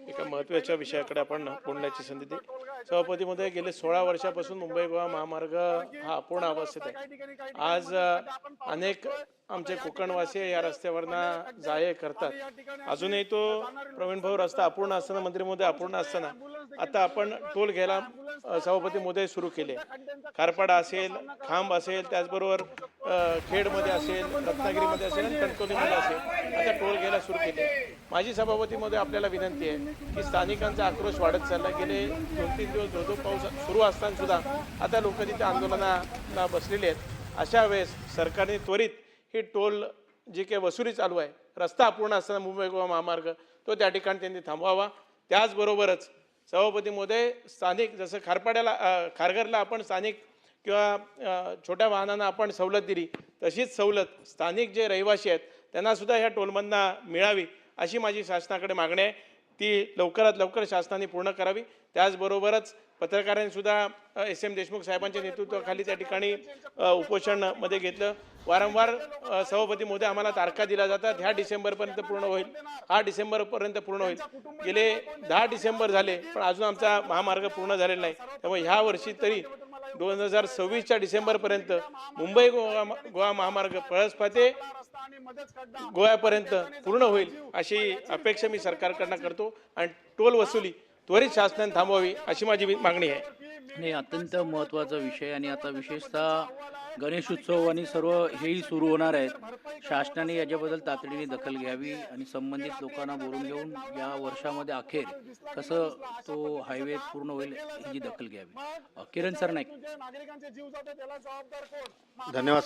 एका महत्त्वाच्या विषयाकडे आपण बोलण्याची संधी दिली. सभापती महोदय, गेले 16 वर्षापासून मुंबई गोवा महामार्ग हा अपूर्ण अवस्थेत आहे. आज अनेक आमचे कोकणवासी या रस्त्यावरनं जाये करतात. अजूनही तो प्रवीण भाऊ रस्ता अपूर्ण असताना, मंत्री महोदय अपूर्ण असताना आता आपण टोल घ्यायला सभापती महोदय सुरू केले. खारपाडा असेल, खांब असेल, त्याचबरोबर खेडमध्ये असेल, रत्नागिरीमध्ये असेल आणि कणकवलीमध्ये असेल, आता टोल घ्यायला सुरू केले. माझी सभापती मध्ये आपल्याला विनंती आहे की स्थानिकांचा आक्रोश वाढत चालला. गेले 2-3 दिवस धोधो पाऊस सुरू असताना सुद्धा आता लोक तिथे आंदोलनाला बसलेले आहेत. अशा वेळेस सरकारने त्वरित ही टोल जी काही वसुली चालू आहे, रस्ता अपूर्ण असताना मुंबई गोवा महामार्ग, तो त्या ठिकाणी त्यांनी थांबवावा. त्याचबरोबरच सभापती महोदय, स्थानिक जसं खारघरला आपण स्थानिक किंवा छोट्या वाहनांना आपण सवलत दिली, तशीच सवलत स्थानिक जे रहिवासी आहेत त्यांना सुद्धा ह्या टोलमधनं मिळावी, अशी माझी शासनाकडे मागणी आहे. ती लवकरात लवकर शासनाने पूर्ण करावी. त्याचबरोबरच पत्रकारांनी सुद्धा SM देशमुख साहेबांच्या नेतृत्वाखाली त्या ठिकाणी उपोषणमध्ये घेतलं. वारंवार सभापती महोदय आम्हाला तारखा दिल्या जातात, ह्या डिसेंबरपर्यंत पूर्ण होईल, हा डिसेंबरपर्यंत पूर्ण होईल. गेले 10 डिसेंबर झाले पण अजून आमचा महामार्ग पूर्ण झालेला नाही. त्यामुळे ह्या वर्षी तरी 2026च्या डिसेंबरपर्यंत मुंबई गोवा महामार्ग पळसपा ते गोव्यापर्यंत पूर्ण होईल, अशी अपेक्षा मी सरकारकडनं करतो. आणि टोल वसुली त्वरित शासनाने थांबवावी, अशी माझी मागणी आहे. नाही, अत्यंत महत्त्वाचा विषय. आणि आता विशेषतः गणेशोत्सव आणि सर्व हेही सुरू होणार आहेत. शासनाने याच्याबद्दल तातडीने दखल घ्यावी आणि संबंधित लोकांना बोलून घेऊन या वर्षामध्ये अखेर कसं तो हायवे पूर्ण होईल याची दखल घ्यावी. किरण सरनाईक. धन्यवाद.